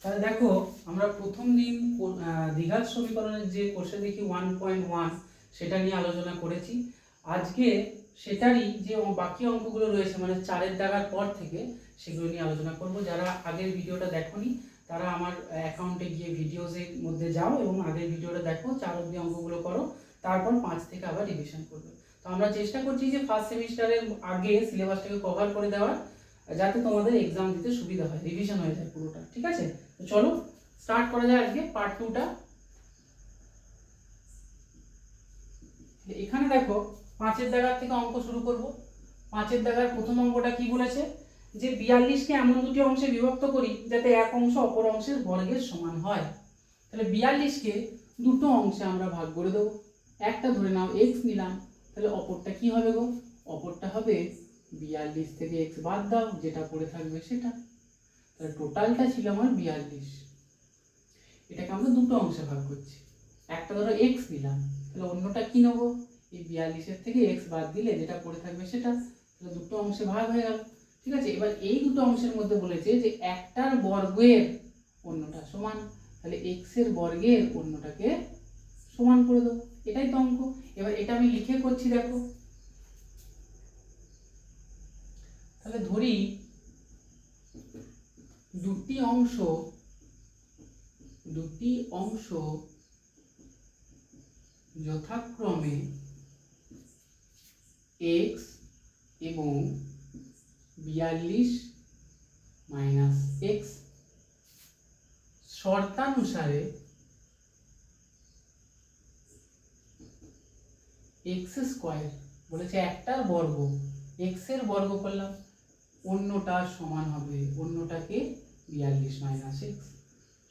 তাহলে দেখো আমরা প্রথম দিন দ্বিঘাত সমীকরণের যে কোর্সে দেখি 1.1 সেটা নিয়ে আলোচনা করেছি। আজকে সেটারই যে বাকি অঙ্কগুলো রয়েছে মানে 4-এর দাগার পর থেকে সেগুলো নিয়ে আলোচনা করব। যারা আগের ভিডিওটা দেখোনি তারা আমার অ্যাকাউন্টে গিয়ে ভিডিওসের মধ্যে যাও এবং আগের ভিডিওটা দেখো, 4 অবধি অঙ্কগুলো করো, তারপর 5 থেকে আবার রিভিশন করবে। তো আমরা চেষ্টা করছি যে ফার্স্ট সেমিস্টারের আগে সিলেবাসটাকে কভার করে দেওয়ার, যাতে তোমাদের এক্সাম দিতে সুবিধা হয়, রিভিশন হয়ে যায় পুরোটা। ঠিক আছে, তো চলো স্টার্ট করা যায় আজকে পার্ট 2টা। এখানে দেখো 5-এর দাগার থেকে অঙ্ক শুরু করব। 5-এর দাগার প্রথম অঙ্কটা কি বলেছে, যে 42কে এমন দুটি অংশে বিভক্ত করি যাতে এক অংশ অপর অংশের বর্গের সমান হয়। তাহলে 42কে দুটো অংশে আমরা ভাগ করে দেবো। একটা ধরে নাও x নিলাম, তাহলে অপরটা কি হবে গো? অপরটা হবে 42 থেকে x বাদ দাও, যেটা পড়ে থাকবে সেটা। তাহলে টোটালটা ছিল আমার 42। এটাকে আমরা দুটো অংশে ভাগ করছি। একটা ধরো x নিলাম, তাহলে অন্যটা কি নেব? এই 42-এর থেকে x বাদ দিলে যেটা পড়ে থাকবে সেটা। তাহলে দুটো অংশে ভাগ হয়ে গেল। ঠিক আছে, এবার এই দুটো অংশের মধ্যে বলেছে যে একটার বর্গের অন্যটা সমান, তাহলে x এর বর্গের অন্যটাকে সমান করে দেবো। এটাই তো অঙ্ক। এবার এটা আমি লিখে করছি, দেখো। তাহলে ধরি দুটি অংশ যথাক্রমে x এবং 42 মাইনাস x শর্তানুসারে x স্কয়ার বলেছে একটার বর্গ, x এর বর্গ করলাম, অন্যটা সমান হবে অন্যটাকে 42 মাইনাস x।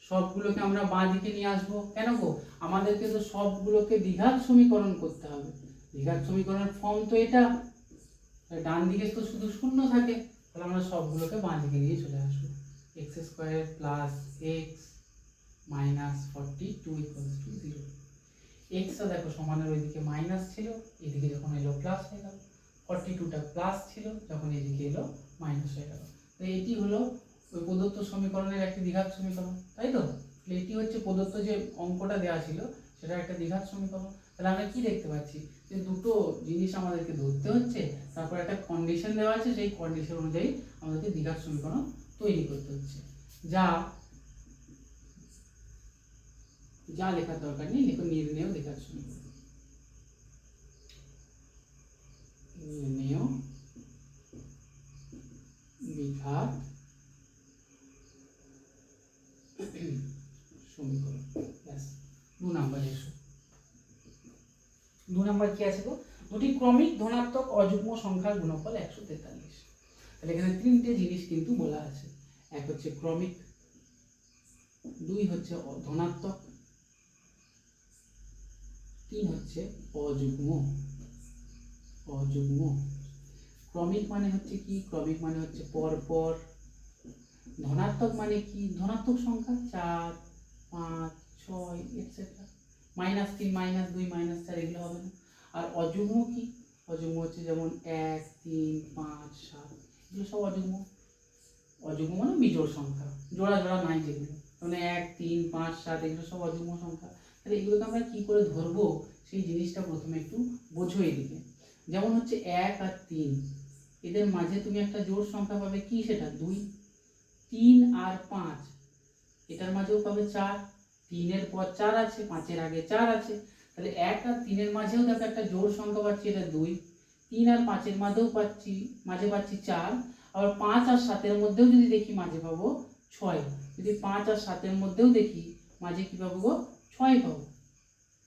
সবগুলোকে আমরা বাঁ দিকে নিয়ে আসবো। কেন গো? আমাদেরকে তো সবগুলোকে দ্বিঘাত সমীকরণ করতে হবে। দ্বিঘাত সমীকরণের ফর্ম তো এটা, ডান দিকে তো শুধু শূন্য থাকে, তাহলে আমরা সবগুলোকে বাঁ দিকে নিয়ে চলে আসবো। x square plus x minus 42 equals to 0। Extra দেখো সমানের ওইদিকে মাইনাস ছিল, এদিকে যখন এলো প্লাস হয়ে গেল। 42টা প্লাস ছিল, যখন এদিকে এলো মাইনাস হয়ে গেল। তো এটি হলো ওই প্রদত্ত সমীকরণের একটি দ্বিঘাত সমীকরণ, তাই তো? এটি হচ্ছে প্রদত্ত যে অঙ্কটা দেওয়া ছিল সেটা একটা দ্বিঘাত সমীকরণ। তাহলে আমরা কি দেখতে পাচ্ছি, যে দুটো জিনিস আমাদেরকে ধরতে হচ্ছে, তারপর একটা কন্ডিশন দেওয়া আছে, সেই কন্ডিশন অনুযায়ী আমাদেরকে দ্বিঘাত সমীকরণ তৈরি করতে হচ্ছে। যা লেখার দরকার নেই, লিখো নির্ণেয় দ্বিঘাত সমীকরণ। নির্ণেয় দ্বিঘাত সমীকরণ। ব্যাস, 2 নাম্বার এসো। 2 নাম্বার কি আছে গো? দুটি ক্রমিক ধনাত্মক অযুগ্ম সংখ্যার গুণফল 143। তাহলে এখানে তিনটে জিনিস কিন্তু বলা আছে। এক হচ্ছে ক্রমিক, 2 হচ্ছে ধনাত্মক, 3 হচ্ছে অযুগ্ম। ক্রমিক মানে হচ্ছে কি? ক্রমিক মানে হচ্ছে পরপর। ধনাত্মক মানে কি? ধনাত্মক সংখ্যা 4, 5, 6 এটসেট্রা। -3, -2, -4 এগুলো হবে না। আর অযুগ্ম কি? অযুগ্ম হচ্ছে যেমন 1, 3, 5, 7, এগুলো সব অযুগ্ম। অযুগ্ম মানে বিজোড় সংখ্যা, জোড়া নাই যেগুলো, মানে 1, 3, 5, 7 এগুলো সব অযুগ্ম সংখ্যা। তাহলে এগুলোকে আমরা কি করে ধরবো সেই জিনিসটা প্রথমে একটু বোঝো এদিকে। যেমন হচ্ছে 1 আর 3, এদের মাঝে তুমি একটা জোড় সংখ্যা পাবে, কি সেটা? 2। 3 আর 5, এটার মাঝেও পাবে 4। 3 এর পর 4 আছে, 5 এর আগে 4 আছে, তাহলে 1 আর 3 এর মাঝেও দেখো একটা জোড় সংখ্যা পাচ্ছি, এটা 2। 3 আর 5 এর মাঝে পাচ্ছি 4। আবার 5 আর 7 এর মধ্যেও যদি দেখি মাঝে পাবো 6। যদি 5 আর 7 এর মধ্যেও দেখি মাঝে কি পাবো গো? 6 পাবো।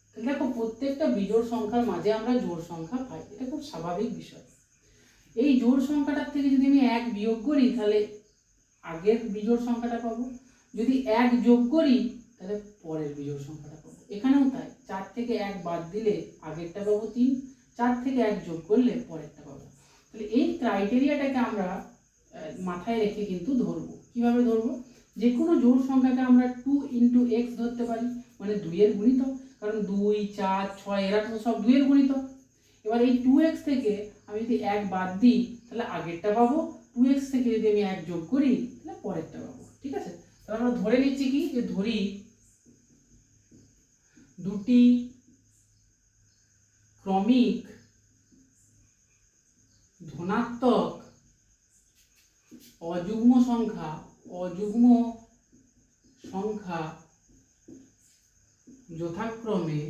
তাহলে দেখো প্রত্যেকটা বিজোড় সংখ্যার মাঝে আমরা জোড় সংখ্যা পাই, এটা খুব স্বাভাবিক বিষয়। এই জোড় সংখ্যাটার থেকে যদি আমি 1 বিয়োগ করি তাহলে আগের বিজোড় সংখ্যাটা পাবো, যদি 1 যোগ করি তাহলে পরের বিজোড় সংখ্যাটা পাবো। এখানেও তাই, 4 থেকে 1 বাদ দিলে আগেরটা পাবো 3, 4 থেকে 1 যোগ করলে পরেরটা পাবো। তাহলে এই ক্রাইটেরিয়াটাকে আমরা মাথায় রেখে কিন্তু ধরবো। কিভাবে ধরবো? যে কোনো জোড় সংখ্যাকে আমরা 2 × x ধরতে পারি, মানে 2 এর গুণিতক, কারণ 2, 4, 6 এরা তো সব 2 এর গুণিতক। এবার এই 2x থেকে আমি যদি 1 বাদ দিই তাহলে আগেরটা পাবো, 2x থেকে যদি আমি 1 যোগ করি তাহলে পরেরটা পাবো। ঠিক আছে, তাহলে আমরা ধরে নিচ্ছি কি, যে ধরি দুটি ক্রমিক ধনাত্মক অযুগ্ম সংখ্যা যথাক্রমে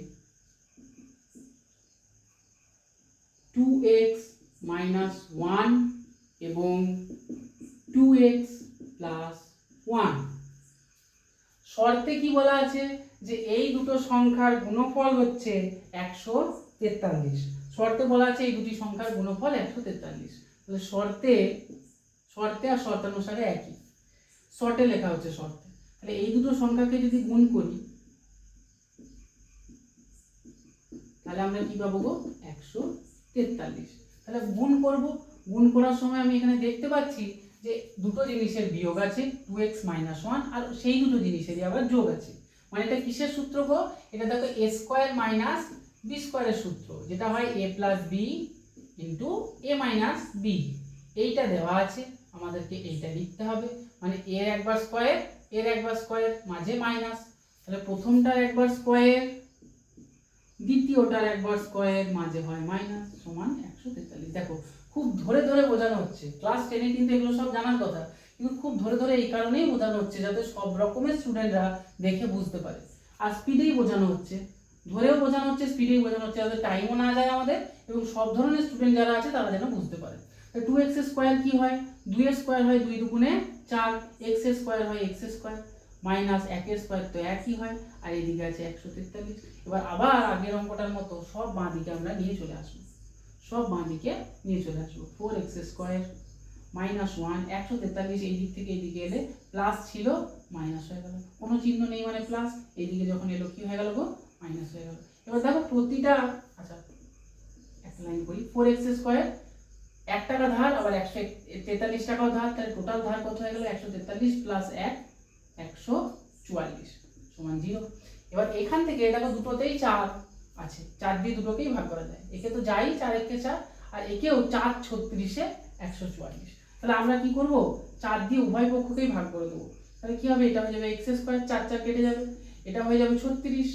2x - 1 এবং 2x + 1। শর্তে কি বলা আছে, যে এই দুটো সংখ্যার গুণফল হচ্ছে 143। শর্তে বলা আছে এই দুটি সংখ্যার গুণফল 143। তাহলে শর্তে আর শর্তানুসারে একই, শর্তে লেখা হচ্ছে শর্তে। তাহলে এই দুটো সংখ্যাকে যদি গুণ করি তাহলে আমরা কি পাবো গো, 143। তাহলে গুণ করব, গুণ করার সময় আমি এখানে দেখতে পাচ্ছি যে দুটো জিনিসের বিয়োগ আছে 2x - 1, আর সেই দুটো জিনিসেরই আবার যোগ আছে। মানে এটা কিসের সূত্র গো, এটা দেখো a² - b² এর সূত্র, যেটা হয় a + b * a - b। এইটা দেওয়া আছে, আমাদেরকে এইটা লিখতে হবে। মানে এর একবার স্কয়ার, এর একবার স্কয়ার, মাঝে মাইনাস। তাহলে প্রথমটার একবার স্কয়ার, দ্বিতীয়টার একবার স্কয়ার, মাঝে হয় মাইনাস, সমান 143। দেখো খুব ধরে ধরে বোঝানো হচ্ছে। ক্লাস 10-এ কিন্তু এগুলো সব জানার কথা, কিন্তু খুব ধরে ধরে এই কারণেই বোঝানো হচ্ছে যাতে সব রকমের স্টুডেন্টরা দেখে বুঝতে পারে। আর স্পিডেই বোঝানো হচ্ছে, ধরেও বোঝানো হচ্ছে, স্পিডেই বোঝানো হচ্ছে, যাতে টাইমও না যায় আমাদের, এবং সব ধরনের স্টুডেন্ট যারা আছে তারা যেন বুঝতে পারে। 2x² কি হয়, 2 হয় 2 দুগুণে 4, x² হয় x² মাইনাস 1² তো একই হয়, আর এদিকে আছে 143। এবার আবার আগের অঙ্কটার মতো সব বাঁ দিকে আমরা নিয়ে চলে আসবো, 4x² - 1, 143 এই দিক থেকে এইদিকে এলে প্লাস ছিল মাইনাস হয়ে গেল, কোনো চিহ্ন নেই মানে প্লাস, এইদিকে যখন এলো কি হয়ে গেল গো, মাইনাস হয়ে গেল। এবার দেখো প্রতিটা, আচ্ছা একটা লাইন করি, 4x² 1 টাকা ধার, আবার 143 টাকাও ধার, তাহলে টোটাল ধার কত হয়ে গেল, 143 + 1 144 সমান 0। এবার এখান থেকে দেখো দুটোতেই 4 আছে, 4 দিয়ে দুটোকেই ভাগ করা যায়, একে তো যাই 4 একে 4, আর একেও 4 36 এ 144। তাহলে আমরা কি করব, 4 দিয়ে উভয় পক্ষকেই ভাগ করে দেবো। তাহলে কি হবে, এটা হয়ে যাবে x², 4 4 কেটে যাবে, এটা হয়ে যাবে 36,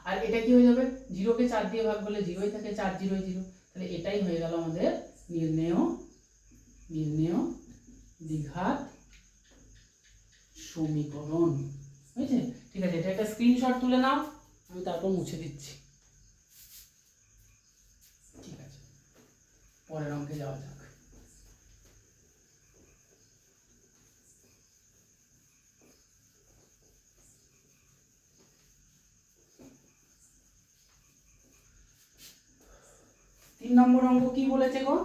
আর এটা কি হয়ে যাবে, 0 কে 4 দিয়ে ভাগ করলে 0ই থাকে, 4 0 0। তাহলে এটাই হয়ে গেল আমাদের নির্ণেয় দ্বিঘাত সমীকরণ। বুঝেছে? ঠিক আছে, এটা একটা স্ক্রিনশট তুলে নাও, আমি তারপর মুছে দিচ্ছি। ঠিক আছে, পরের অঙ্কে যাওয়া যাক। তিন নম্বর অঙ্ক কি বলেছে গো,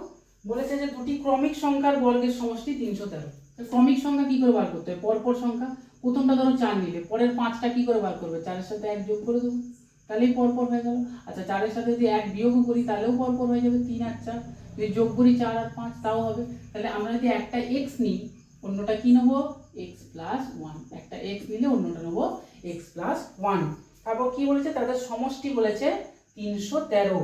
বলেছে যে দুটি ক্রমিক সংখ্যার বর্গের সমষ্টি 313। ক্রমিক সংখ্যা কি করে বার করতে হয়, পরপর সংখ্যা। প্রথমটা ধরো 4 নিলে, পরের 5টা কি করে বার করবে, 4 এর সাথে 1 যোগ করে দেবো, তাহলেই পরপর হয়ে গেল। আচ্ছা 4 এর সাথে যদি 1 বিয়োগ করি তাহলেও পরপর হয়ে যাবে, 3 আর 4। যদি যোগ করি 4 আর 5 তাও হবে। তাহলে আমরা যদি একটা x নিই, অন্যটা কি নেব, x + 1। একটা x নিলে অন্যটা নেব x + 1। তারপর কি বলেছে, তাদের সমষ্টি বলেছে 313।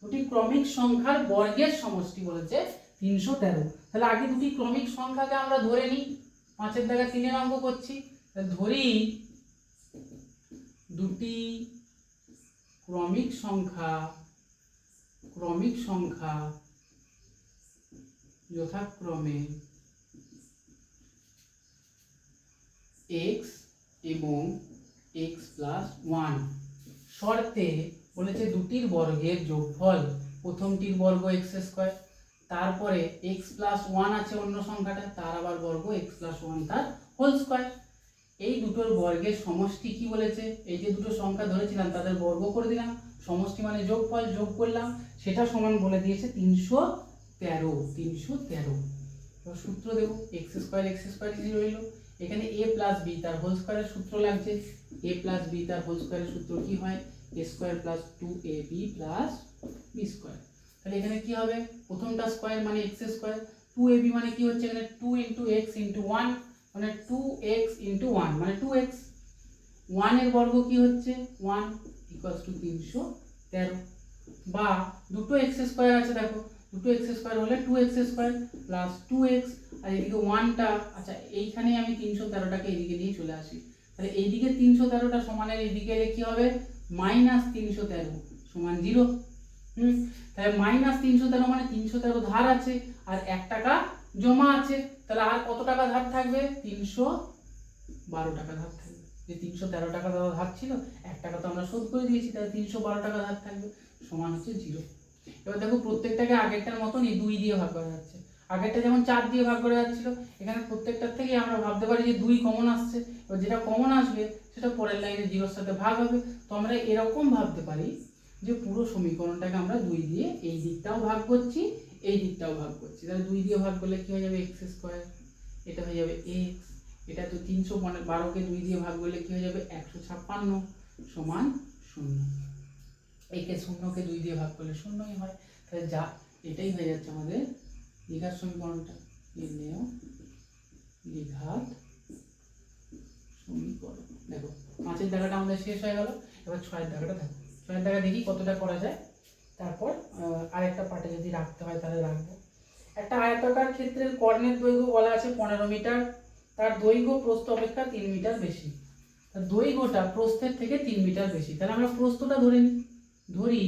দুটি ক্রমিক সংখ্যার বর্গের সমষ্টি বলেছে 313। তাহলে আগে দুটি ক্রমিক সংখ্যাকে আমরা ধরে নিই, 5 এর জায়গায় 3 এর অঙ্ক করছি, ধরি দুটি ক্রমিক সংখ্যা যথাক্রমে x এবং x + 1। শর্তে বলেছে দুটির বর্গের যোগফল, প্রথমটির বর্গ x², তারপরে x + 1 আছে অন্য সংখ্যাটা, তার আবার বর্গ x + 1 তার হোল স্কয়ার। এই দুটোর বর্গের সমষ্টি কি বলেছে, এই যে দুটো সংখ্যা ধরেছিলাম তাদের বর্গ করে দিলাম, সমষ্টি মানে যোগফল, যোগ করলাম, সেটা সমান বলে দিয়েছে 313। এবার সূত্র দেব, x² রইল, এখানে a + b তার হোল স্কয়ারের সূত্র লাগছে, a + b তার হোল স্কয়ারের সূত্র কি হয়, a² + 2ab + b²। তাহলে এখানে কি হবে, প্রথমটা স্কয়ার মানে x², 2ab মানে কি হচ্ছে, এখানে 2 × x × 1 মানে 2x × 1 মানে 2x, 1 এর বর্গ কি হচ্ছে 1 = 313। বা দুটো x² আছে, দেখো দুটো x² হলে 2x² + 2x, আর এদিকে 1টা, আচ্ছা এইখানে আমি 313টাকে এদিকে নিয়ে চলে আসি, তাহলে এইদিকে 313টা সমানের এইদিকে এলে কি হবে -313 সমান 0। তাহলে -313 মানে 313 ধার আছে আর 1 টাকা জমা আছে, তাহলে আর কত টাকা ধার থাকবে 312 টাকা ধার থাকবে। যে 313 টাকা ধার ছিল, 1 টাকা তো আমরা শোধ করে দিয়েছি, তাহলে 312 টাকা ধার থাকবে, সমান হচ্ছে 0। এবার দেখো প্রত্যেকটাকে আগেরটার মতনই 2 দিয়ে ভাগ করা যাচ্ছে। আগেরটা যেমন 4 দিয়ে ভাগ করা যাচ্ছিল, এখানে প্রত্যেকটার থেকে আমরা ভাবতে পারি যে 2 কমন আসছে। এবার যেটা কমন আসবে সেটা পরের লাইনে 0 এর সাথে ভাগ হবে। তো আমরা এরকম ভাবতে পারি যে পুরো সমীকরণটাকে আমরা 2 দিয়ে এই দিকটাও ভাগ করছি, এই দিকটাও ভাগ করছি। তাহলে 2 দিয়ে ভাগ করলে কি হয়ে যাবে x², এটা হয়ে যাবে x, এটা তো 312কে 2 দিয়ে ভাগ করলে কি হয়ে যাবে 156 সমান 0। একে 0কে 2 দিয়ে ভাগ করলে 0ই হয়। তাহলে যা এটাই হয়ে যাচ্ছে আমাদের দ্বিঘাত সমীকরণটা, নির্ণেয় দ্বিঘাত সমীকরণ। দেখো 5-এর দাগাটা আমাদের শেষ হয়ে গেল, এবার 6-এর দাগাটা দেখো। 6-এর দাগা দেখি কতটা করা যায়, তারপর আরেকটা পার্টে যদি রাখতে হয় তাহলে রাখবো। একটা আয়তাকার ক্ষেত্রের কর্ণের দৈর্ঘ্য বলা আছে 15 মিটার, তার দৈর্ঘ্য প্রস্থ অপেক্ষা 3 মিটার বেশি। তার দৈর্ঘ্যটা প্রস্থের থেকে 3 মিটার বেশি। তাহলে আমরা প্রস্থটা ধরে নিই, ধরি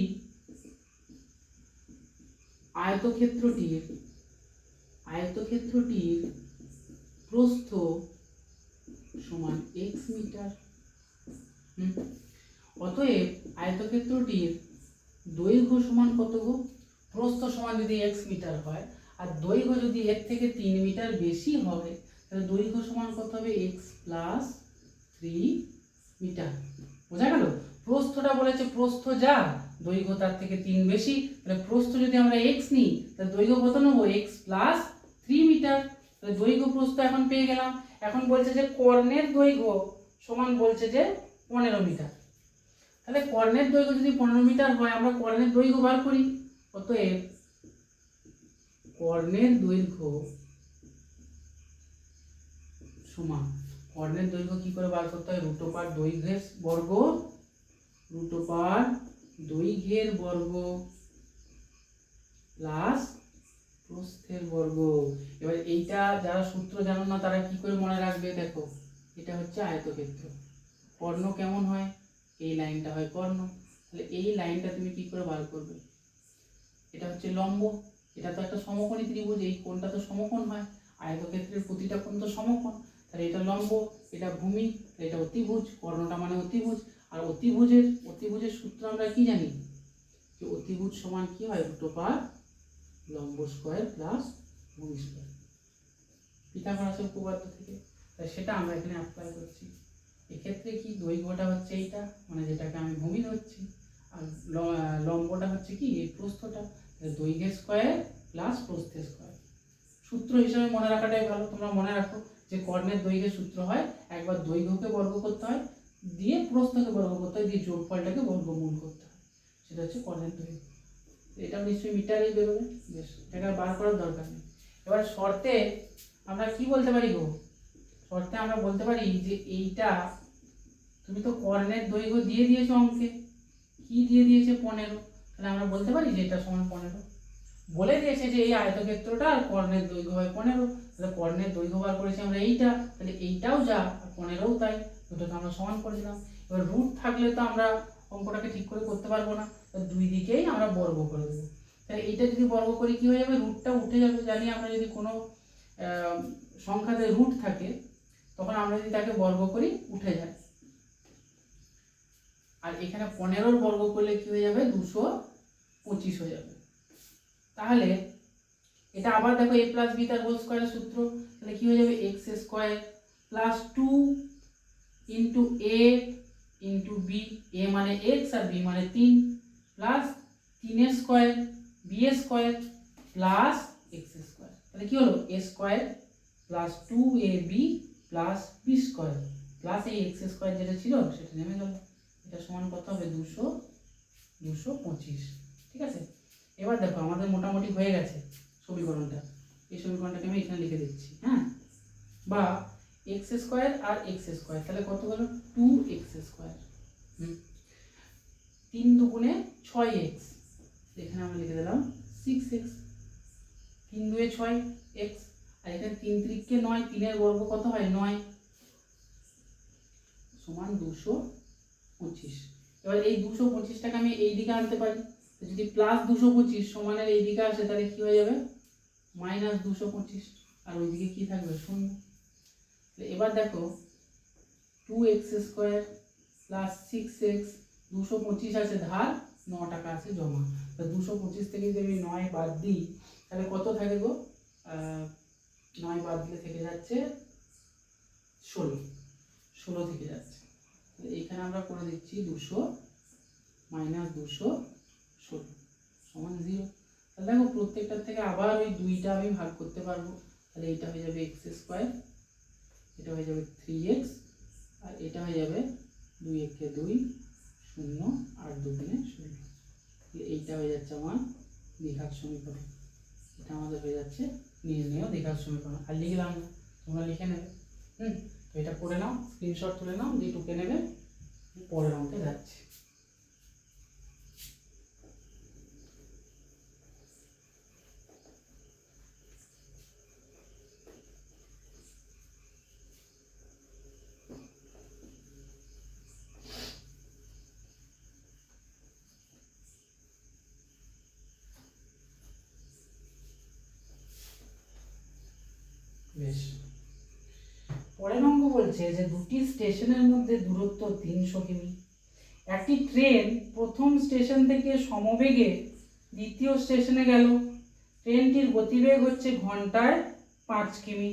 আয়তক্ষেত্রটির প্রস্থ সমান x মিটার। অতএব আয়তক্ষেত্রটির দৈর্ঘ্য সমান কত গো? প্রস্থ সমান যদি x মিটার হয় আর দৈর্ঘ্য যদি এর থেকে 3 মিটার বেশি হয়, তাহলে দৈর্ঘ্য সমান কত হবে x প্লাস 3 মিটার। বোঝা গেল? প্রস্থটা বলেছে প্রস্থ যা, দৈর্ঘ্য তার থেকে 3 বেশি, তাহলে প্রস্থ যদি আমরা x নিই তাহলে দৈর্ঘ্য কত নেব x প্লাস 3 মিটার। তাহলে দৈর্ঘ্য প্রস্থ এখন পেয়ে গেলাম। এখন বলছে যে কর্ণের দৈর্ঘ্য সমান বলছে যে 15 মিটার। তাহলে কর্ণের দৈর্ঘ্য যদি 15 মিটার হয়, আমরা কর্ণের দৈর্ঘ্য বার করি। অতএব কর্ণের দৈর্ঘ্য সমান, কর্ণের দৈর্ঘ্য কি করে বার করতে হয়? √/দৈর্ঘ্যের বর্গ, √দৈর্ঘ্যের বর্গ প্লাস প্রস্থের বর্গ। এবার এইটা যারা সূত্র জানো না তারা কি করে মনে রাখবে? দেখো এটা হচ্ছে আয়তক্ষেত্র, কর্ণ কেমন হয়? এই লাইনটা হয় কর্ণ। তাহলে এই লাইনটা তুমি কি করে বার করবে? এটা হচ্ছে লম্ব, এটা তো একটা সমকোণী ত্রিভুজ, এই কোণটা তো সমকোণ হয়, আয়তক্ষেত্রের প্রতিটা কোণ তো সমকোণ। তাহলে এটা লম্ব, এটা ভূমি, এটা অতিভুজ, কর্ণটা মানে অতিভুজ। আর অতিভুজের সূত্র আমরা কি জানি? যে অতিভুজ সমান কি হয়? √লম্ব² প্লাস ভূমি²। পিথাগোরাসের উপপাদ্য থেকে, তাই সেটা আমরা এখানে অ্যাপ্লাই করছি। এক্ষেত্রে কি দৈর্ঘ্যটা হচ্ছে এইটা, মানে যেটাকে আমি ভূমি ধরছি, আর লম্বটা হচ্ছে কি এই প্রস্থটা। দৈর্ঘ্যের স্কয়ার প্লাস প্রস্থের স্কয়ার। সূত্র হিসাবে মনে রাখাটাই ভালো। তোমরা মনে রাখো যে কর্ণের দৈর্ঘ্যের সূত্র হয় একবার দৈর্ঘ্যকে বর্গ করতে হয়, দিয়ে প্রস্থকে বর্গ করতে হয়, দিয়ে যোগফলটাকে বর্গমূল করতে হয়, সেটা হচ্ছে কর্ণের দৈর্ঘ্য। এটা নিশ্চয়ই মিটারেই বেরোবে, বেশ, এটা বার করার দরকার নেই। এবার শর্তে আমরা কি বলতে পারি গো? শর্তে আমরা বলতে পারি যে এইটা, তুমি তো কর্ণের দৈর্ঘ্য দিয়ে দিয়েছো অঙ্কে, কি দিয়ে দিয়েছে 15, তাহলে আমরা বলতে পারি যে এটা সমান 15। বলে দিয়েছে যে এই আয়তক্ষেত্রটা আর কর্ণের দৈর্ঘ্য হয় 15, তাহলে কর্ণের দৈর্ঘ্য বার করেছি আমরা এইটা, তাহলে এইটাও যা আর 15ও তাই, দুটোকে আমরা সমান করে দিলাম। এবার রুট থাকলে তো আমরা অঙ্কটাকে ঠিক করে করতে পারবো না, তো দুই দিকেই আমরা বর্গ করে দেবো। তাহলে এইটা যদি বর্গ করি কি হয়ে যাবে? রুটটা উঠে যাবে। জানি আমরা যদি কোনো সংখ্যাতে রুট থাকে তখন আমরা যদি তাকে বর্গ করি উঠে যায়। আর এখানে 15 বর্গ করলে কি হয়ে যাবে? 225 হয়ে যাবে। তাহলে এটা আবার দেখো a + b তার হোল স্কয়ারের সূত্র, তাহলে কি হয়ে যাবে? x² + 2 * a * b, a মানে x আর b মানে 3, plus 3 square b square plus x²। তাহলে কি হলো? a² + 2ab + b² প্লাস এই x² যেটা ছিল সেটা নেমে গেল। এটা সমান কত হবে? 225। ঠিক আছে, এবার দেখো আমাদের মোটামুটি হয়ে গেছে সমীকরণটা। এই সমীকরণটাকে আমি এখানে লিখে দিচ্ছি, হ্যাঁ, বা x² আর x², তাহলে কত হলো? 2x²। 3 দুগুণে 6x, এখানে আমরা লিখে দিলাম 6x। 3 2 6x, আর এখানে 3 3 9, 3 বর্গ কত হয় 9 সমান 225। এবার এই 225টাকে আমি এই দিকে আনতে পারি, যদি প্লাস 225 সমানের এই দিকে আসে তাহলে কি হয়ে যাবে মাইনাস 225, আর ওইদিকে কি থাকবে 0। এবার দেখো 2x² প্লাস 6x, 225 আছে ধার, 9 টাকা আছে জমা। 225 থেকে যদি আমি 9 বাদ দিই তাহলে কত থাকে গো, 9 বাদ দিলে থেকে যাচ্ছে 16 থেকে যাচ্ছে। এইখানে আমরা করে দিচ্ছি 200 মাইনাস 216 সমান 0। তাহলে দেখো প্রত্যেকটার থেকে আবার ওই 2টা আমি ভাগ করতে পারবো, তাহলে এটা হয়ে যাবে x², এটা হয়ে যাবে 3x, আর এটা হয়ে যাবে 2 একে 2 0 আর 2 গুণে 0। এইটা হয়ে যাচ্ছে আমার দ্বিঘাত সমীকরণ। এটা আমাদের হয়ে যাচ্ছে নির্ণেয় দ্বিঘাত সমীকরণ। আর লিখলাম না, তোমরা লিখে নেবে। তো এটা করে নাও, স্ক্রিনশট তুলে নাও, দিয়ে টুকে নেবে। পরের অঙ্কে যাচ্ছে। বেশ, পরের অঙ্ক বলছে যে দুটি স্টেশনের মধ্যে দূরত্ব 300 কিমি। একটি ট্রেন প্রথম স্টেশন থেকে সমবেগে দ্বিতীয় স্টেশনে গেল। ট্রেনটির গতিবেগ হচ্ছে ঘন্টায় 5 কিমি।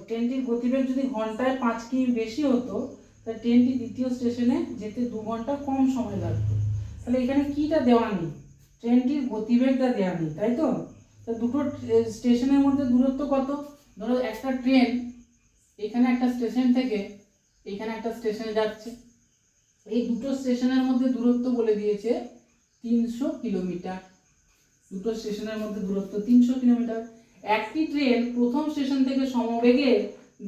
ট্রেনটির গতিবেগ যদি ঘন্টায় 5 কিমি বেশি হতো তাহলে ট্রেনটি দ্বিতীয় স্টেশনে যেতে 2 ঘন্টা কম সময় লাগতো। তাহলে এখানে কিটা দেওয়া নেই, ট্রেনটির গতিবেগটা দেওয়া নেই, তাই তো। দুটো স্টেশনের মধ্যে দূরত্ব কত, ধরো একটা ট্রেন এখানে একটা স্টেশন থেকে এখানে একটা স্টেশনে যাচ্ছে, এই দুটো স্টেশনের মধ্যে দূরত্ব বলে দিয়েছে 300 কিলোমিটার। দুটো স্টেশনের মধ্যে দূরত্ব 300 কিলোমিটার। একটি ট্রেন প্রথম স্টেশন থেকে সমবেগে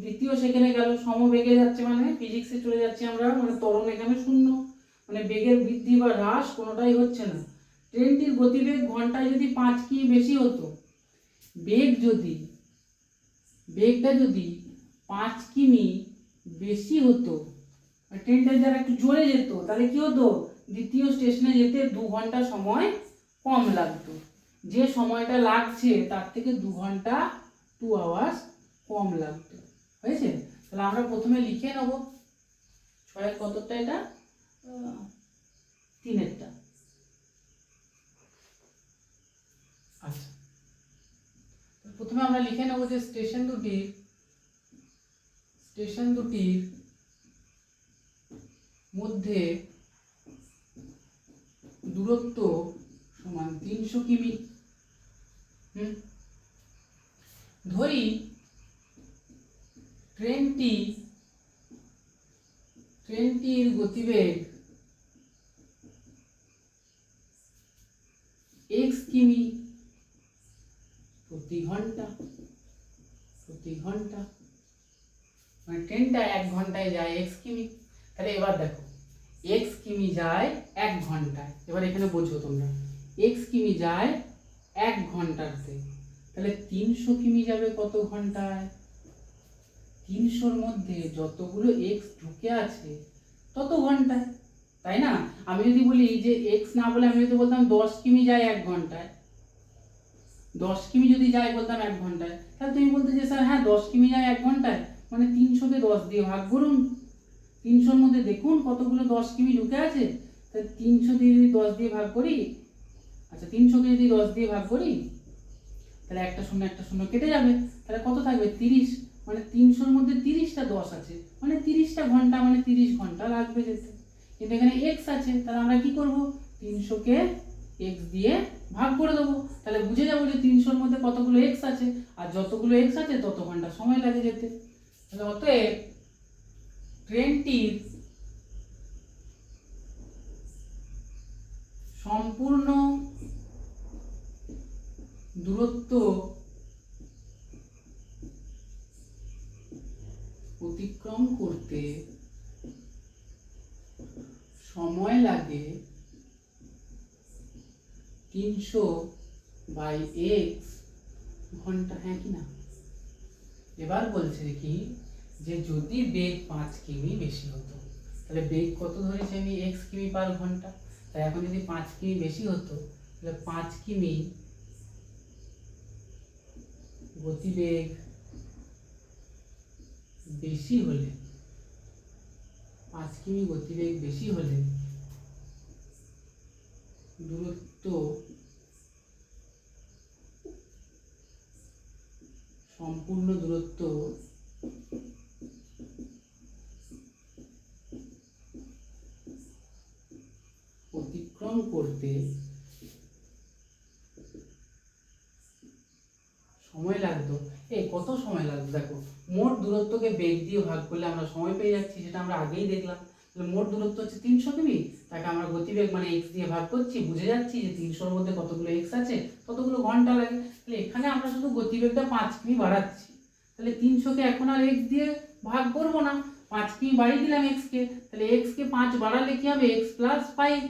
দ্বিতীয় সেখানে গেল। সমবেগে যাচ্ছে মানে ফিজিক্সে চলে যাচ্ছি আমরা, মানে ত্বরণ এখানে শূন্য, মানে বেগের বৃদ্ধি বা হ্রাস কোনোটাই হচ্ছে না। ট্রেনটির গতিবেগ ঘন্টায় যদি 5 কিমি বেশি হতো, বেগটা যদি 5 কিমি বেশি হতো, ট্রেনটা যারা একটু জোরে যেত তাহলে কি হতো, দ্বিতীয় স্টেশনে যেতে 2 ঘন্টা সময় কম লাগতো। যে সময়টা লাগছে তার থেকে 2 ঘন্টা 2 আওয়ার্স কম লাগতো। হয়েছে? তাহলে আমরা প্রথমে লিখে নেব 6 কতটা, এটা 3-এরটা। আচ্ছা, প্রথমে আমরা লিখে নেব যে স্টেশন দুটির মধ্যে দূরত্ব সমান 300 কিমি। ধরি ট্রেনটির গতিবেগ x কিমি প্রতি ঘন্টা, মানে ট্রেনটা 1 ঘন্টায় যায় x কিমি। তাহলে এবার দেখো x কিমি যায় 1 ঘন্টায়, এবার এখানে বোঝো তোমরা, x কিমি যায় 1 ঘন্টাতে, তাহলে 300 কিমি যাবে কত ঘন্টায়? 300-র মধ্যে যতগুলো x ঢুকে আছে তত ঘন্টায়, তাই না? আমি যদি বলি যে x না বলে আমি যদি বলতাম 10 কিমি যায় 1 ঘন্টায়, 10 কিমি যদি যায় বলতাম 1 ঘন্টায়, তাহলে তুমি বলতে যে স্যার হ্যাঁ 10 কিমি যায় 1 ঘন্টায়, মানে 300-কে 10 দিয়ে ভাগ করুন। 300-র মধ্যে দেখুন কতগুলো 10 কিমি ঢুকে আছে, তাহলে 300 দিয়ে যদি 10 দিয়ে ভাগ করি, আচ্ছা 300-কে যদি 10 দিয়ে ভাগ করি তাহলে একটা শূন্য কেটে যাবে, তাহলে কত থাকবে 30, মানে 300-র মধ্যে 30টা 10 আছে, মানে 30টা ঘন্টা, মানে 30 ঘন্টা লাগবে যেতে। কিন্তু এখানে x আছে, তাহলে আমরা কি করব, 300-কে x দিয়ে ভাগ করে দেবো, তাহলে বুঝে যাবো যে 300-র মধ্যে কতগুলো x আছে, আর যতগুলো x আছে তত ঘন্টা সময় লাগে যেতে। তাহলে অতএব ট্রেনটির সম্পূর্ণ দূরত্ব অতিক্রম করতে সময় লাগে 300/x ঘন্টা, হ্যাঁ কি না? এবার বলছে কি যে যদি বেগ 5 কিমি বেশি হতো, তাহলে বেগ কত ধরেছি আমি, x কিমি পার ঘন্টা। তাই এখন যদি 5 কিমি বেশি হতো, তাহলে 5 কিমি গতিবেগ বেশি হলে, 5 কিমি গতিবেগ বেশি হলে দূরত্ব সম্পূর্ণ দূরত্ব অতিক্রম করতে সময় লাগতো। এই কত সময় লাগতো দেখো, মোট দূরত্বকে বেগ দিয়ে ভাগ করলে আমরা সময় পেয়ে যাচ্ছি, সেটা আমরা আগেই দেখলাম। তাহলে মোট দূরত্ব হচ্ছে 300 কিমি, তাকে আমরা গতিবেগ মানে x দিয়ে ভাগ করছি, বুঝে যাচ্ছি যে 300-র মধ্যে কতগুলো x আছে, ততগুলো ঘন্টা লাগে। তাহলে এখানে আমরা শুধু গতিবেগটা 5 কিমি বাড়াচ্ছি। তাহলে 300-কে এখন আর x দিয়ে ভাগ করব না, 5 কিমি বাড়িয়ে দিলাম x কে, তাহলে x কে 5 বাড়ালে কি হবে, x + 5।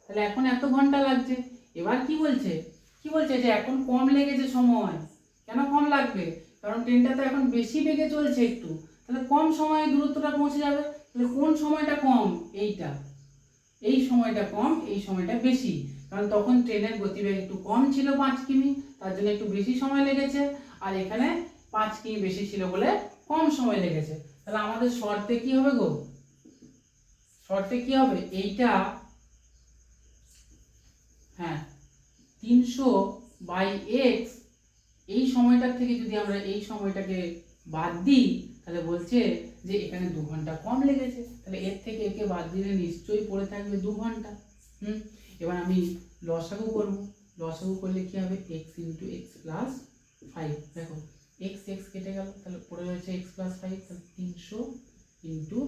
তাহলে এখন এত ঘন্টা লাগছে। এবার কি বলছে, যে এখন কম লেগেছে সময়। কেন কম লাগবে, কারণ ট্রেনটা তো এখন বেশি বেগে চলছে একটু, তাহলে কম সময়ে দূরত্বটা পৌঁছে যাবে। তাহলে কোন সময়টা কম, এইটা, এই সময়টা কম, এই সময়টা বেশি, কারণ তখন ট্রেনের গতিবেগ একটু কম ছিল 5 কিমি, তার জন্য একটু বেশি সময় লেগেছে। আর এখানে 5 কিমি বেশি ছিল বলে কম সময় লেগেছে। তাহলে আমাদের শর্তে কি হবে গো, শর্তে কি হবে, এইটা, হ্যাঁ 300/x, এই সময়টার থেকে যদি আমরা এই সময়টাকে বাদ দিই, তাহলে বলছে যে এখানে 2 ঘন্টা কম লেগেছে। তাহলে এর থেকে একে বাদ দিলে নিশ্চয়ই পড়ে থাকবে 2 ঘন্টা। এবার আমি লসাগু করব। লসাগু করলে কি হবে, x × x + 5। দেখো x কেটে গেল, তাহলে পড়ে রয়েছে x + 5, তাহলে 300 ×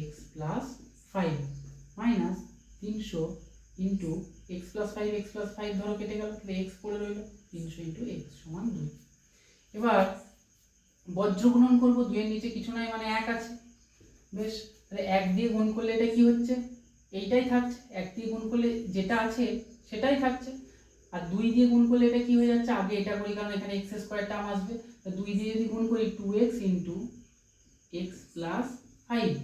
x + 5 মাইনাস 300 × x + 5, x + 5 ধরো কেটে গেল, তাহলে x পড়ে রইল, 300 × x = 2। এবার বজ্র গুণন করব, 2 এর নিচে কিছু নাই মানে 1 আছে। বেশ, তাহলে 1 দিয়ে গুণ করলে এটা কি হচ্ছে, এইটাই থাকছে। 1 দিয়ে গুণ করলে যেটা আছে সেটাই থাকছে। আর 2 দিয়ে গুণ করলে এটা কি হয়ে যাচ্ছে, আগে এটা করি কারণ এখানে x² টার্ম আসবে। তো 2 দিয়ে যদি গুণ করি 2x × x + 5,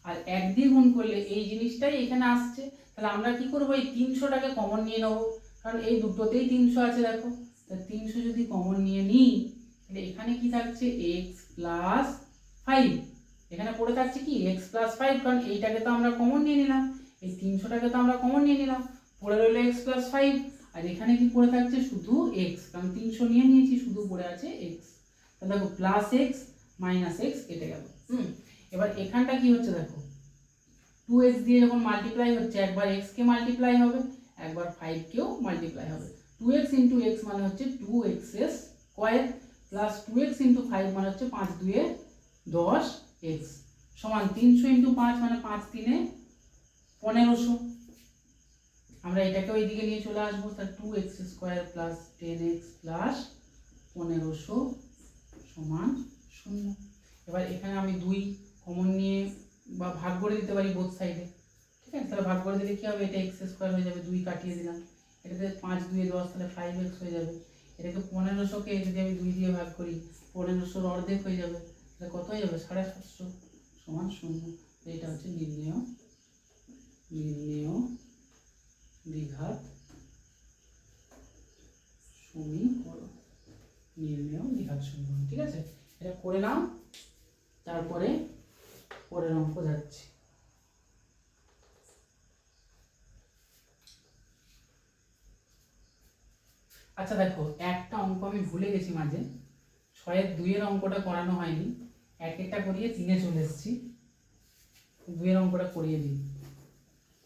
আর 1 দিয়ে গুণ করলে এই জিনিসটাই এখানে আসছে। তাহলে আমরা কি করব, এই 300টাকে কমন নিয়ে নেব, কারণ এই দুটোতেই 300 আছে। দেখো, তাহলে 300 যদি কমন নিয়ে নিই, তাহলে এখানে কি থাকছে, x + 5। এখানে পড়ে থাকছে কি, x + 5, কারণ এইটাকে তো আমরা কমন নিয়ে নিলাম, এই 300টাকে তো আমরা কমন নিয়ে নিলাম, পড়ে রইল x + 5। আর এখানে কি পড়ে থাকছে, শুধু x, কারণ 300 নিয়ে নিয়েছি, শুধু পড়ে আছে x। তাহলে দেখো +x - x কেটে গেল। এবার এখানটা কি হচ্ছে দেখো, 2x দিয়ে যখন মাল্টিপ্লাই হচ্ছে, একবার x কে মাল্টিপ্লাই হবে, একবার 5 কেও মাল্টিপ্লাই হবে। 2x × x মানে হচ্ছে 2x² প্লাস 2x × 5 মানে হচ্ছে 5 × 2 = 10x সমান 300 × 5 মানে 5 × 3 = 1500। আমরা এটাকে ওইদিকে নিয়ে চলে আসবো, তাহলে 2x² + 10x + 1500 = 0। এবার এখানে আমি 2 কমন নিয়ে বা ভাগ করে দিতে পারি বোথ সাইডে, ঠিক আছে। তাহলে ভাগ করে দিলে কি হবে, এটা x² হয়ে যাবে, 2 কাটিয়ে দিলাম, এটাতে 5 × 2 = 10, তাহলে 5x হয়ে যাবে। এটাকে 1500-কে যদি আমি 2 দিয়ে ভাগ করি, 1500-র অর্ধেক হয়ে যাবে, তাহলে কত হয়ে যাবে, 750 = 0। এটা হচ্ছে নির্ণেয় দ্বিঘাত সমীকরণ, ঠিক আছে। এটা করে নাও, তারপরে পরের অঙ্ক যাচ্ছে। আচ্ছা দেখো, একটা অঙ্ক আমি ভুলে গেছি মাঝে, 6-এর 2-এর অঙ্কটা করানো হয়নি, 1-এরটা করিয়ে 3-এ চলে এসেছি। 2-এর অঙ্কটা করিয়ে দিই,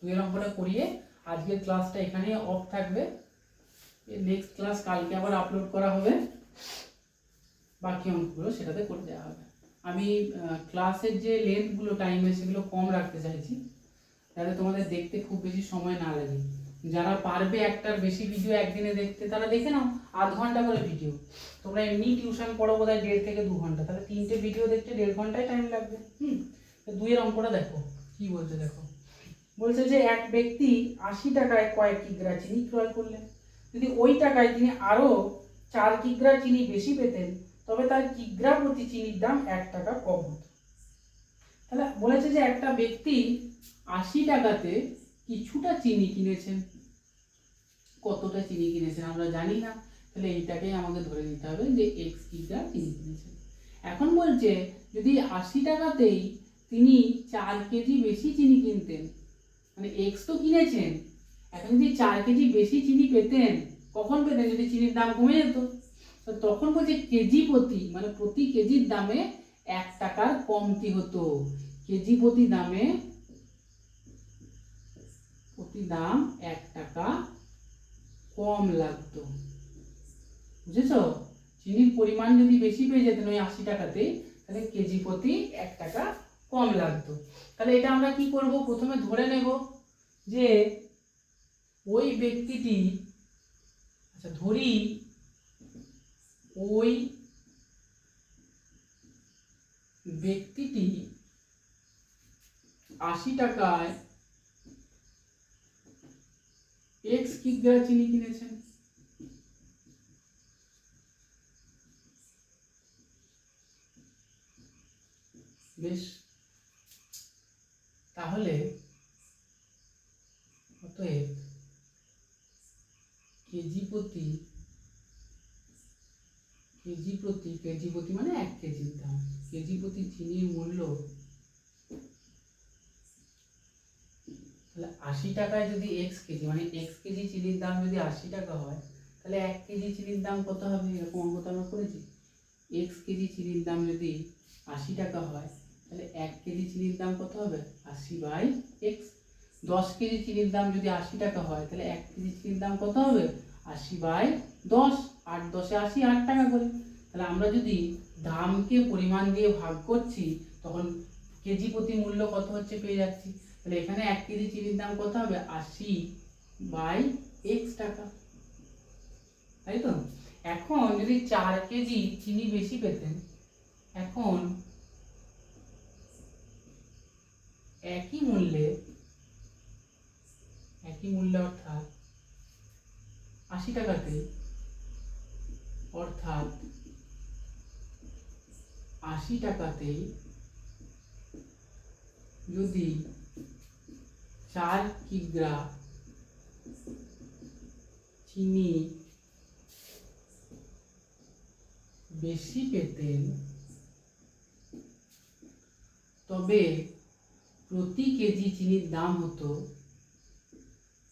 2-এর অঙ্কটা করিয়ে আজকের ক্লাসটা এখানে অফ থাকবে। নেক্সট ক্লাস কালকে আবার আপলোড করা হবে, বাকি অঙ্কগুলো সেটাতে করে দেওয়া হবে। আমি ক্লাসের যে লেন্থগুলো, টাইমে, সেগুলো কম রাখতে চাইছি, যাতে তোমাদের দেখতে খুব বেশি সময় না লাগে। যারা পারবে একটার বেশি ভিডিও একদিনে দেখতে, তারা দেখে নাও, আধ ঘন্টা করে ভিডিও। তোমরা এমনি টিউশন পড়ো বোধহয় 1.5 থেকে 2 ঘন্টা, তাহলে 3টে ভিডিও দেখতে 1.5 ঘন্টায় টাইম লাগবে। 2-এর অঙ্কটা দেখো কি বলছে, দেখো বলছে যে এক ব্যক্তি 80 টাকায় কয়েক কিগ্রা চিনি ক্রয় করলেন, যদি ওই টাকায় তিনি আরো 4 কিগ্রা চিনি বেশি পেতেন তবে তার কিগ্রা প্রতি চিনির দাম 1 টাকা কম হতো। তাহলে বলেছে যে একটা ব্যক্তি 80 টাকাতে কিছুটা চিনি কিনেছেন। কতটা চিনি কিনেছেন আমরা জানি না, তাহলে এইটাকেই আমাকে ধরে নিতে হবে যে x কিগ্রা চিনি কিনেছেন। এখন বলছে যদি 80 টাকাতেই তিনি 4 কেজি বেশি চিনি কিনতেন, মানে x তো কিনেছেন, এখন যদি 4 কেজি বেশি চিনি পেতেন, কখন পেতেন? যদি চিনির দাম কমে যেত। তো তখন বলছে কেজি প্রতি, মানে প্রতি কেজির দামে 1 টাকার কমতি হতো। কেজি প্রতি দামে প্রতি দাম 1 টাকা কম লাগতো। বুঝেছো? চিনির পরিমাণ যদি বেশি পেয়ে যেতেন ওই 80 টাকাতে, তাহলে কেজি প্রতি 1 টাকা কম লাগতো। তাহলে এটা আমরা কি করব? প্রথমে ধরে নেব যে ওই ব্যক্তিটি, আচ্ছা ধরি ওই ব্যক্তিটি 80 টাকায় x কিগ্রা চিনি কিনেছেন। বেশ, তাহলে অতএব কেজি প্রতি মানে 1 কেজির দাম, কেজি প্রতি চিনির মূল্য, তাহলে 80 টাকায় যদি x কেজি, মানে x কেজি চিনির দাম যদি 80 টাকা হয়, তাহলে 1 কেজি চিনির দাম কত হবে? এরকম অঙ্ক তো আমরা করেছি। x কেজি চিনির দাম যদি 80 টাকা হয়, তাহলে 1 কেজি চিনির দাম কত হবে? 80/x। 10 কেজি চিনির দাম যদি 80 টাকা হয়, তাহলে 1 কেজি চিনির দাম কত হবে? 80/10। 8 10 80, 8 টাকা করে। তাহলে আমরা যদি দামকে পরিমাণ দিয়ে ভাগ করছি, তখন কেজি প্রতি মূল্য কত হচ্ছে পেয়ে যাচ্ছি। তাহলে এখানে 1 কেজি চিনির দাম কত হবে? 80/x টাকা, তাই তো? এখন যদি 4 কেজি চিনি বেশি পেতেন, এখন একই মূল্যে অর্থাৎ 80 টাকাতে, অর্থাৎ 80 টাকাতেই যদি 4 কিগ্রা চিনি বেশি পেতেন, তবে প্রতি কেজি চিনির দাম হতো,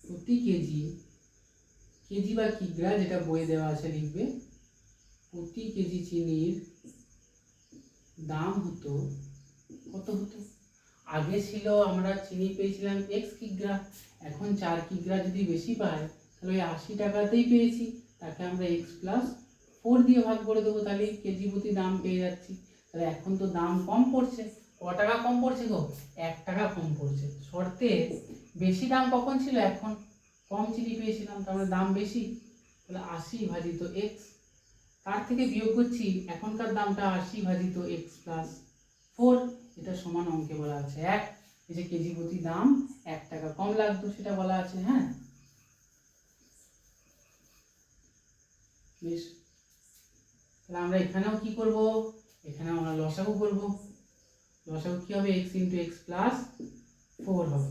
প্রতি কেজি বা কিগ্রা যেটা বইয়ে দেওয়া আছে লিখবে, প্রতি কেজি চিনির দাম হতো কত হতো? আগে ছিল আমরা চিনি পেয়েছিলাম x কিগ্রা, এখন 4 কিগ্রা যদি বেশি পাই, তাহলে ওই 80 টাকাতেই পেয়েছি, তাকে আমরা x+4 দিয়ে ভাগ করে দেবো, তাহলে কেজি প্রতি দাম পেয়ে যাচ্ছি। তাহলে এখন তো দাম কম পড়ছে। ক টাকা কম পড়ছে গো? 1 টাকা কম পড়ছে। শর্তে বেশি দাম কখন ছিল? এখন কম চিনি পেয়েছিলাম, তার মানে দাম বেশি। তাহলে 80/x, তার থেকে বিয়োগ করছি এখনকার দামটা 80/x+4, এটা সমান অঙ্কে বলা আছে 1। এই যে কেজি প্রতি দাম 1 টাকা কম লাগতো সেটা বলা আছে। হ্যাঁ, বেশ, তাহলে আমরা এখানেও কি করব? এখানেও আমরা লসাগু করব। লসাগু কি হবে? x × x+4 হবে।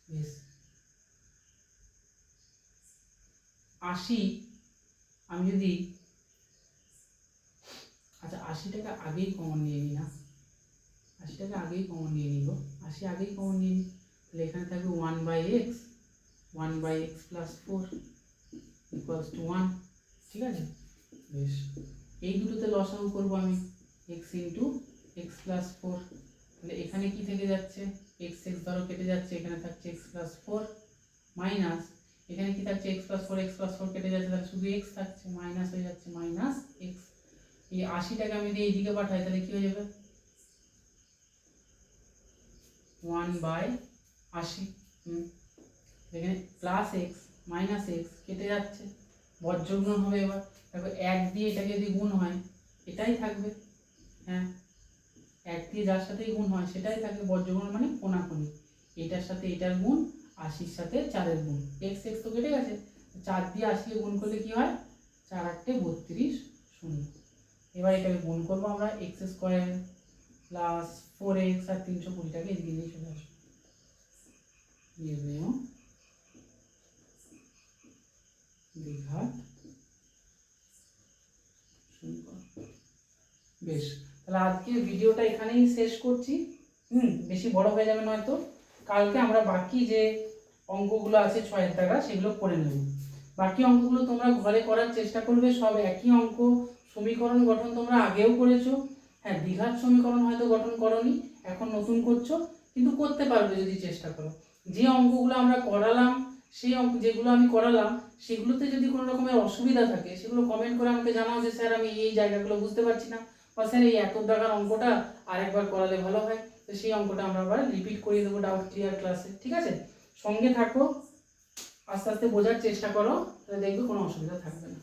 বেশ, 80 আমি যদি, আচ্ছা 80 টাকা আগেই কমন নিয়ে নিই না, 80 টাকা আগেই কমন নিয়ে নিব, 80 আগেই কমন নিয়ে নিই, তাহলে এখানে থাকবে 1/x, 1/x+4 = 1। ঠিক আছে? বেশ, এই দুটোতে লসাগু করব আমি, x × x+4। তাহলে এখানে কি থেকে যাচ্ছে? x ধরো কেটে যাচ্ছে, এখানে থাকছে x+4 মাইনাস, এখানে কি থাকছে? x+4 কেটে যাচ্ছে, তাহলে শুধু x থাকছে, মাইনাস হয়ে যাচ্ছে -x। এই 80 টাকা আমি যদি এইদিকে পাঠাই, তাহলে কি হয়ে যাবে? 1/80। এখানে +x -x কেটে যাচ্ছে, বজ্রগুণন হবে। এবার দেখো 1 দিয়ে এটাকে যদি গুণ হয়, এটাই থাকবে। হ্যাঁ, 1 দিয়ে যার সাথেই গুণ হয় সেটাই থাকবে, বজ্রগুণন মানে কোণাকুণি। এটার সাথে এটার গুণ, 80-র সাথে 4-এর গুণ, x তো কেটে গেছে, 4 দিয়ে 80 গুণ করলে কি হয়, 4 8 32 শূন্য। এবার এটাকে গুণ করবো আমরা, এক্স স্কোয়ার প্লাস 4x আর 320টাকে এদিকে নিয়ে চলে আসবো। দ্বিঘাত সমীকরণ। বেশ, তাহলে আজকে ভিডিওটা এখানেই শেষ করছি। বেশি বড় হয়ে যাবে নয়তো। কালকে আমরা বাকি যে অঙ্কগুলো আছে 6 টাকা সেগুলো করে নেব। বাকি অঙ্কগুলো তোমরা ঘরে করার চেষ্টা করবে, সব একই অঙ্ক। সমীকরণ গঠন তোমরা আগেও করেছো, হ্যাঁ দ্বিঘাত সমীকরণ হয়তো গঠন করোনি, এখন নতুন করছো, কিন্তু করতে পারবে যদি চেষ্টা করো। যে অঙ্কগুলো আমরা করালাম, সেই অঙ্ক যেগুলো আমি করালাম সেগুলোতে যদি কোনো রকমের অসুবিধা থাকে সেগুলো কমেন্ট করে আমাকে জানাও যে স্যার আমি এই জায়গাগুলো বুঝতে পারছি না, বা স্যার এই এত টাকার অঙ্কটা আরেকবার করালে ভালো হয়, তো সেই অঙ্কটা আমরা আবার রিপিট করিয়ে দেবো ডাউট ক্লিয়ার ক্লাসে। ঠিক আছে, সঙ্গে থাকো, আস্তে আস্তে বোঝার চেষ্টা করো, তাহলে দেখবে কোনো অসুবিধা থাকবে না।